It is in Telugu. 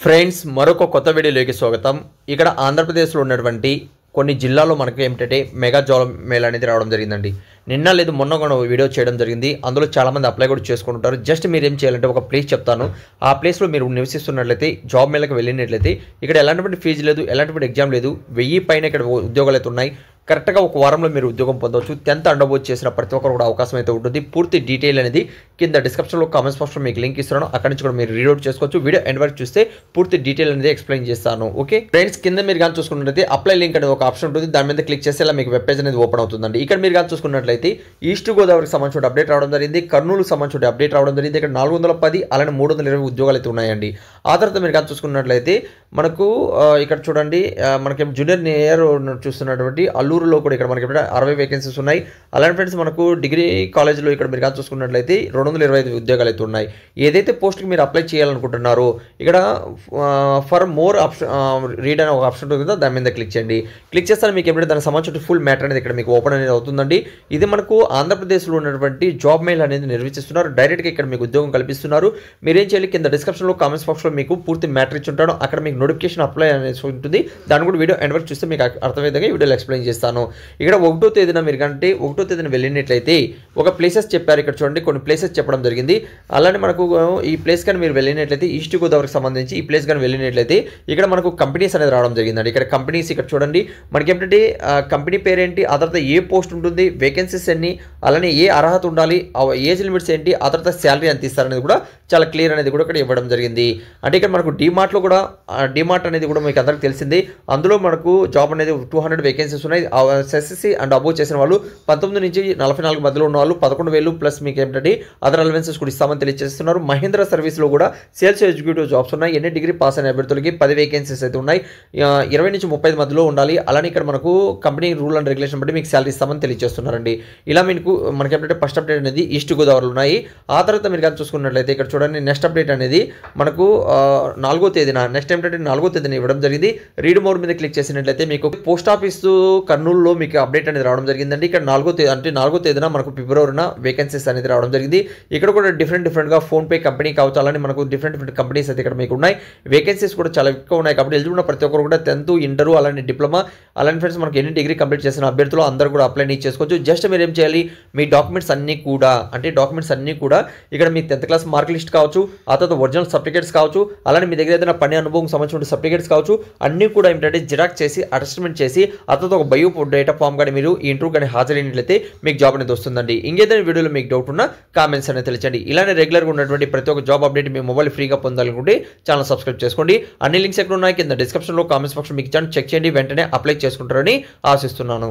ఫ్రెండ్స్ మరొక కొత్త వీడియోలోకి స్వాగతం. ఇక్కడ ఆంధ్రప్రదేశ్లో ఉన్నటువంటి కొన్ని జిల్లాల్లో మనకు ఏమిటంటే మెగా జాబ్ మేళ అనేది రావడం జరిగిందండి. నిన్న లేదు మొన్న కూడా వీడియో చేయడం జరిగింది. అందులో చాలామంది అప్లై కూడా చేసుకుంటుంటారు. జస్ట్ మీరు ఏం చేయాలంటే ఒక ప్లేస్ చెప్తాను. ఆ ప్లేస్లో మీరు నివసిస్తున్నట్లయితే జాబ్ మేళకు వెళ్ళినట్లయితే ఇక్కడ ఎలాంటి ఫీజు లేదు, ఎలాంటి ఎగ్జామ్ లేదు. 1000 పైన ఇక్కడ ఉద్యోగాలు అయితే ఉన్నాయి. కరెక్ట్గా ఒక వారంలో మీరు ఉద్యోగం పొందవచ్చు. 10th అండర్బోజ్ చేసిన ప్రతి ఒక్కరు కూడా అవకాశం అయితే ఉంటుంది. పూర్తి డీటెయిల్ అనేది కింద డిస్క్రిప్షన్లో కామెంట్స్ బాక్స్లో మీకు లింక్ ఇస్తున్నాను. అక్కడి నుంచి కూడా మీరు రీడ్ చేసుకోవచ్చు. వీడియో ఎండ్ వరకు చూస్తే పూర్తి డీటెయిల్ అనేది ఎక్స్ప్లెయిన్ చేస్తాను. ఓకే ఫ్రెండ్స్, కింద మీరు కానీ చూసుకున్నట్లయితే అప్లై లింక్ అనేది ఒక ఆప్షన్ ఉంటుంది. దాని మీద క్లిక్ చేస్తే ఇలా మీకు వెబ్ పేజ్ అనేది ఓపెన్ అవుతుందండి. ఇక్కడ మీరు కానీ చూసుకున్నట్లయితే ఈస్ట్ గోదావరికి సంబంధించిన అప్డేట్ రావడం జరిగింది. కర్నూలుకు సంబంధించిన అప్డేట్ రావడం జరిగింది. ఇక్కడ 410 అలానే 320 ఉద్యోగాలు అయితే ఉన్నాయండి. ఆ తర్వాత మీరు కానీ చూసుకున్నట్లయితే మనకు ఇక్కడ చూడండి, మనకి జూనియర్ నేయర్ చూస్తున్నటువంటి అల్లూరులో కూడా ఇక్కడ మనకి 60 వేకెన్సీస్ ఉన్నాయి. అలానే ఫ్రెండ్స్ మనకు డిగ్రీ కాలేజ్లో ఇక్కడ మీరు కానీ చూసుకున్నట్లయితే 225 ఉద్యోగాలు అయితే ఉన్నాయి. ఏదైతే పోస్ట్కి మీరు అప్లై చేయాలనుకుంటున్నారో ఇక్కడ ఫర్ మోర్ ఆప్షన్ రీడ్ అనే ఒక ఆప్షన్ ఉంటుందో దాని మీద క్లిక్ చేయండి. క్లిక్ చేస్తే మీకు ఏమిటంటే దానికి సంబంధించిన ఫుల్ మ్యాటర్ అనేది ఇక్కడ మీకు ఓపెన్ అనేది అవుతుందండి. ఇది మనకు ఆంధ్రప్రదేశ్లో ఉన్నటువంటి జాబ్ మెయిల్ అనేది నిర్వహిస్తున్నారు. డైరెక్ట్గా ఇక్కడ మీకు ఉద్యోగం కల్పిస్తున్నారు. మీరేం చేయాలి, కింద డిస్క్రిప్షన్లో కామెంట్స్ బాక్స్లో మీకు పూర్తి మ్యాటర్ ఇచ్చి ఉంటాను. అక్కడ మీకు నోటిఫికేషన్ అప్లై అనేది ఉంటుంది. దాన్ని కూడా వీడియో ఎండ్ వరకు చూస్తే మీకు అర్థమయ్యేదిగా వీడియోలో ఎక్స్ప్లెయిన్ చేస్తాను. ఇక్కడ 1వ తేదీన మీరు కంటే 1వ తేదీన వెళ్ళినట్లయితే ఒక ప్లేసెస్ చెప్పారు. ఇక్కడ చూడండి కొన్ని ప్లేసెస్ చెప్పడం జరిగింది. అలానే మనకు ఈ ప్లేస్ కానీ మీరు వెళ్ళినట్లయితే ఈస్ట్ గోదావరికి సంబంధించి ఈ ప్లేస్ కానీ వెళ్ళినట్లయితే ఇక్కడ మనకు కంపెనీస్ అనేది రావడం జరిగిందండి. ఇక్కడ కంపెనీస్ ఇక్కడ చూడండి మనకి ఏమిటంటే కంపెనీ పేరేంటి, ఆ తర్వాత ఏ పోస్ట్ ఉంటుంది, వేకెన్సీస్ ఎన్ని, అలానే ఏ అర్హత ఉండాలి, ఏజ్ లిమిట్స్ ఏంటి, ఆ తర్వాత శాలరీ ఎంత ఇస్తారనేది కూడా చాలా క్లియర్ అనేది కూడా ఇక్కడ ఇవ్వడం జరిగింది. అంటే ఇక్కడ మనకు డిమార్ట్లో కూడా డిమార్ట్ అనేది కూడా మీకు అందరికీ తెలిసింది. అందులో మనకు జాబ్ అనేది 200 వేకెన్సీస్ ఉన్నాయి. ఎస్ఎస్సి అండ్ అబోవ్ చేసిన వాళ్ళు 19 నుంచి 44 మధ్యలో ఉన్న వాళ్ళు 11,000 ప్లస్ మీకు ఏంటంటే అదర్ అలవెన్సెస్ కూడా ఇస్తామని తెలియజేస్తున్నారు. మహీంద్రా సర్వీస్లో కూడా సేల్స్ ఎగ్జిక్యూటివ్ జాబ్స్ ఉన్నాయి. ఎన్ని డిగ్రీ పాస్ అయిన అభ్యర్థులకి 10 వేకెన్సీస్ అయితే ఉన్నాయి. 20 నుంచి 35 మధ్యలో ఉండాలి. అలానే ఇక్కడ మనకు కంపెనీ రూల్ అండ్ రెగ్యులేషన్ బట్టి మీకు శాలరీ ఇస్తామని తెలియజేస్తున్నారండి. ఇలా మీకు మనకి ఏంటంటే ఫస్ట్ అప్డేట్ అనేది ఈస్ట్ గోదావరిలో ఉన్నాయి. ఆ తర్వాత మీరు కానీ చూసుకున్నట్లయితే ఇక్కడ చూడండి నెక్స్ట్ అప్డేట్ అనేది మనకు 4వ తేదీన నెక్స్ట్ ఏంటంటే 4వ తేదీన ఇవ్వడం జరిగింది. రీడ్ మోర్ మీద క్లిక్ చేసినట్లయితే మీకు పోస్ట్ ఆఫీస్ కర్నూలులో మీకు అప్డేట్ అనేది రావడం జరిగిందండి. ఇక్కడ 4వ తేదీన మనకు ఫిబ్రవరిన వేకెన్సీస్ అనేది రావడం జరిగింది. ఇక్కడ కూడా డిఫరెంట్గా ఫోన్పే కంపెనీ కావచ్చు, అలానే మనకు డిఫరెంట్ కంపెనీస్ అయితే ఇక్కడ మీకు ఉన్నాయి. వేకెన్సీస్ కూడా చాలా ఎక్కువ ఉన్నాయి. కాబట్టి ఎలిజిబుల్ ఉన్న ప్రతి ఒక్కరు కూడా 10th ఇంటర్ అలానే డిప్లొమా అలానే ఫ్రెండ్స్ మనకి ఎన్ని డిగ్రీ కంప్లీట్ చేసిన అభ్యర్థులు అందరూ కూడా అప్లై చేసుకోవచ్చు. జస్ట్ మీరు ఏం చేయాలి, మీ డాక్యుమెంట్స్ అన్నీ కూడా ఇక్కడ మీ 10th క్లాస్ మార్క్ లిస్ట్ కావచ్చు, ఆ తర్వాత ఒరిజినల్ సర్టిఫికేట్స్ కావచ్చు, అలానే మీ దగ్గర ఏదైనా పని అనుభవం సంబంధించిన సర్టిఫికేట్స్ కావచ్చు, అన్నీ కూడా ఏంటంటే జిరాక్స్ చేసి అటాచ్మెంట్ చేసి ఆ తర్వాత ఒక బయో డేటా ఫామ్ కానీ మీరు ఈ ఇంటర్వ్యూ కానీ హాజరైనట్లయితే మీకు జాబ్ అనేది వస్తుందండి. ఇంకేదైనా వీడియోలో మీకు డౌట్ ఉన్నా కామెంట్స్ అనేది తెలియచండి. ఇలానే రెగ్యులర్గా ఉన్నటువంటి ప్రతి ఒక్క జాబ్ అప్డేట్ మీ మొబైల్ ఫ్రీగా పొందాలనుకుంటే ఛానల్ సబ్స్క్రైబ్ చేసుకోండి. అన్ని లింక్స్ ఎక్కడ ఉన్నాయి కింద డిస్క్రిప్షన్లో కామెంట్స్ బాక్స్లో మీకు ఇచ్చాను, చెక్ చేయండి. వెంటనే అప్లై చేసుకుంటారని ఆశిస్తున్నాను.